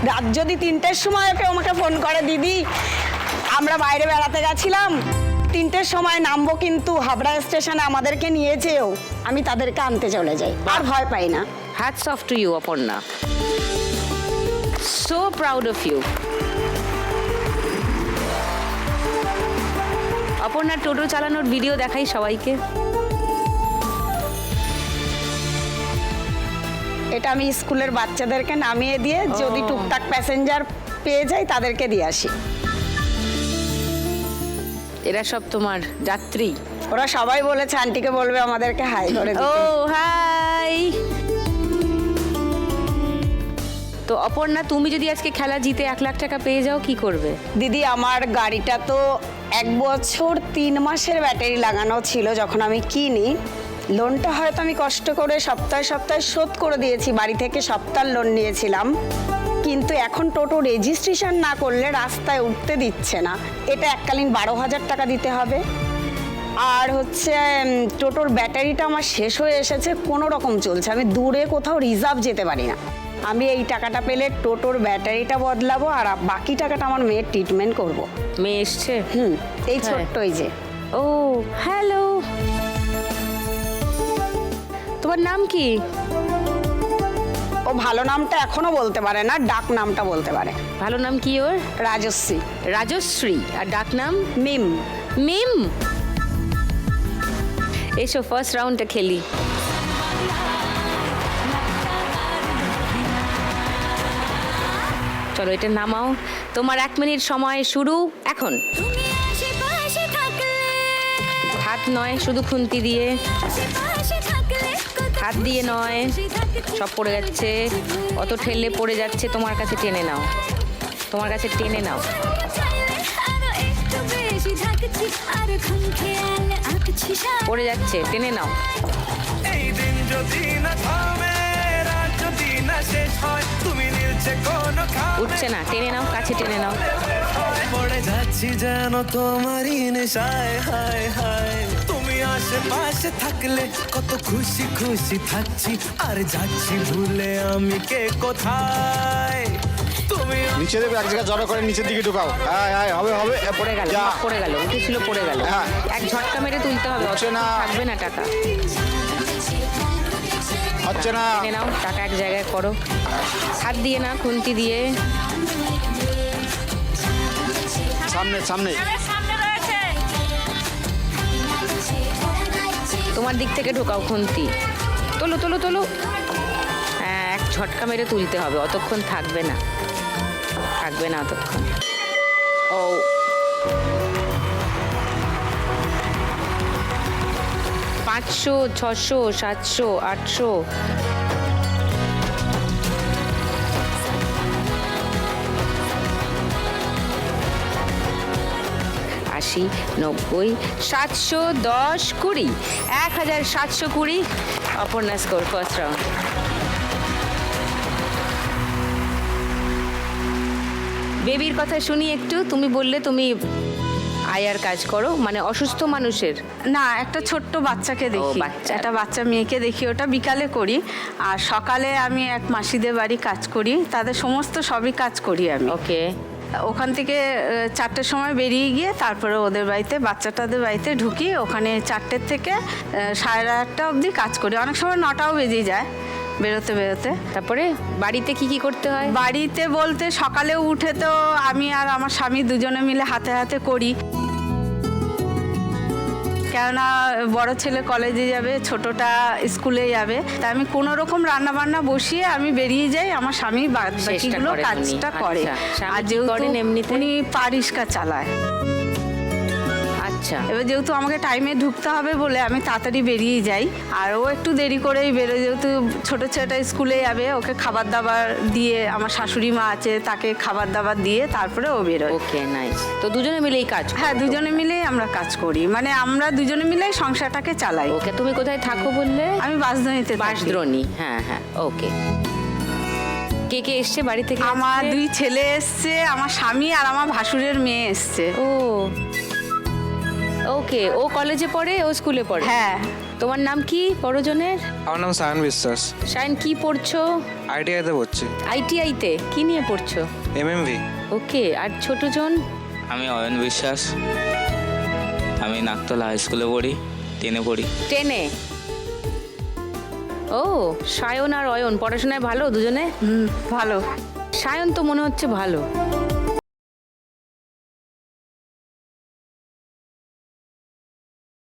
রাত যদি 3টের সময় ওকে আমাকে ফোন করে, দিদি আমরা বাইরে বেড়াতে গেছিলাম, 3টের সময় নামবো কিন্তু হাবড়া স্টেশনে আমাদেরকে নিয়ে যেও, আমি তাদেরকে আনতে চলে যাই, আর ভয় পাই না। Hats off to you Aparna, so proud of you. অপর্ণার টোটো চালানোর ভিডিও দেখাই সবাইকে। এটা আমি স্কুলের বাচ্চাদেরকে নামিয়ে দিয়ে যদি টুকটাক প্যাসেঞ্জার পেয়ে যাই তাদেরকে দিয়ে আসি। এরা সব তোমার যাত্রী? ওরা সবাই বলেছে আন্টিকে বলবে আমাদেরকে হাই করে ও দিতে। হাই। তো অপর্ণা, তুমি যদি আজকে খেলা জিতে 1 লাখ টাকা পেয়ে যাও কি করবে? দিদি আমার গাড়িটা তো 1 বছর 3 মাসের ব্যাটারি লাগানো ছিল যখন আমি কিনি। লোনটা হয়তো আমি কষ্ট করে সপ্তাহে সপ্তাহে শোধ করে দিয়েছি, বাড়ি থেকে সপ্তাহের লোন নিয়েছিলাম, কিন্তু এখন টোটো রেজিস্ট্রেশন না করলে রাস্তায় উঠতে দিচ্ছে না। এটা এককালীন 12,000 টাকা দিতে হবে। আর হচ্ছে টোটোর ব্যাটারিটা আমার শেষ হয়ে এসেছে, কোনো রকম চলছে, আমি দূরে কোথাও রিজার্ভ যেতে পারি না। আমি এই টাকাটা পেলে টোটোর ব্যাটারিটা বদলাবো আর বাকি টাকাটা আমার মেয়ের ট্রিটমেন্ট করব। মেয়ে এসছে? এই ছোট্ট এই যে। ও হ্যালো, তোমার নাম কি? ও ভালো নামটা এখনো বলতে পারে না, ডাক নামটা বলতে পারে। ভালো নাম কি ওর? রাজশ্রী। রাজশ্রী। আর ডাক নাম? মিম। মিম। এসো ফার্স্ট রাউন্ডটা খেলি। চলো এটা নামাও। তোমার 1 মিনিট সময় শুরু এখন। হাত নয়, শুধু খুন্তি দিয়ে, হাত দিয়ে নয়, সব পড়ে যাচ্ছে, অত ঠেললে পড়ে যাচ্ছে, তোমার কাছে টেনে নাও, তোমার কাছে টেনে নাও। পড়ে যাচ্ছে, টেনে নাও। এই দিন যদি না থামে, রাত যদি না শেষ হয়, তুমি নিলছে কোন খামে, উঠছে না, টেনে নাও, কাছে টেনে নাও। পড়ে যাচ্ছি যেন তোমারই নেশায়, হায় হায়, তুমি আশেপাশে থাকলে কত খুশি খুশি থাকছি, আর যাচ্ছি ভুলে আমি কে কোথায়। তুমি নিচে দেবে, এক জায়গায় জড়ো করে নিচের দিকে ঢুকাও। হ্যাঁ হ্যাঁ, হবে হবে। পড়ে গেল, যা। পড়ে গেল, উঠেছিল পড়ে গেল। হ্যাঁ। এক ঝটকা মেরে তুলতে হবে, হচ্ছে না। থাকবে না টাকা। হচ্ছে না। টেনে নাও, টাকা এক জায়গায় করো, হাত দিয়ে না, খুন্তি দিয়ে। সামনে সামনে। তোমার দিক থেকে ঢোকাও খুন্তি, তোলো তোলো তোলো। হ্যাঁ, এক ঝটকা মেরে তুলতে হবে, অতক্ষণ থাকবে না, থাকবে না অতক্ষণ। ও 500, 600, 700, 800। 80, 90, 710, 20, 1720। Aparna score first round. বেবির কথা শুনি একটু। তুমি বললে তুমি আয়ার কাজ করো, মানে অসুস্থ মানুষের? না, একটা ছোট্ট বাচ্চাকে দেখি, বাচ্চা। একটা বাচ্চা মেয়েকে দেখি, ওটা বিকালে করি। আর সকালে আমি এক মাসিদের বাড়ি কাজ করি, তাদের সমস্ত সবই কাজ করি আমি। ওকে। ওখান থেকে 4টের সময় বেরিয়ে গিয়ে তারপরে ওদের বাড়িতে, বাচ্চাটাদের বাড়িতে ঢুকি। ওখানে 4টের থেকে 8:30 অবধি কাজ করি, অনেক সময় 9টাও বেজে যায় বেরোতে বেরোতে। তারপরে বাড়িতে কি কি করতে হয়? বাড়িতে বলতে সকালে উঠে তো আমি আর আমার স্বামী দুজনে মিলে হাতে হাতে করি, কেননা বড় ছেলে কলেজে যাবে, ছোটটা স্কুলে যাবে। তা আমি কোনো রকম রান্না বান্না বসিয়ে আমি বেরিয়ে যাই, আমার স্বামী বাকিগুলো করেন উনি। কাজটা করে। আচ্ছা, স্বামী আর কি যেহেতু করেন এমনিতে? উনি পা রিক্সা চালায়, আচ্ছা। এবার যেহেতু আমাকে টাইমে ঢুকতে হবে বলে আমি তাড়াতাড়ি বেরিয়ে যাই। আর ও একটু দেরি করেই বেরোয়, যেহেতু ছোট ছেলেটা স্কুলে যাবে, ওকে খাবার দাবার দিয়ে, আমার শাশুড়ি মা আছে তাকে খাবার দাবার দিয়ে তারপরে ও বেরোয়। ওকে, নাইস। তো দুজনে মিলেই কাজ করো? হ্যাঁ, দুজনে মিলেই আমরা কাজ করি, মানে আমরা দুজনে মিলেই সংসারটাকে চালাই। ওকে। তুমি কোথায় থাকো বললে? আমি বাঁশদ্রোণীতে থাকি। বাঁশদ্রোণী। হ্যাঁ হ্যাঁ, ওকে। কে কে এসছে বাড়ি থেকে? আমার আজকে? 2 ছেলে এসছে, আমার স্বামী আর আমার ভাসুরের মেয়ে এসছে। ও ওকে। ও কলেজে পড়ে, ও স্কুলে পড়ে? হ্যাঁ, তোমার নাম কি বড়জনের? আমার নাম সায়ন বিশ্বাস, শাইন, কি পড়ছো? আইটিআইতে পড়ছি। আইটিআইতে কি নিয়ে পড়ছো? এমএমভি। ওকে, আর ছোটজন? আমি অয়ন বিশ্বাস, আমি নাকতলা হাই স্কুলে পড়ি, 10-এ পড়ি। 10-এ? ও, সায়ন আর অয়ন পড়াশোনায় ভালো দুজনে? ভালো। সায়ন তো মনে হচ্ছে ভালো।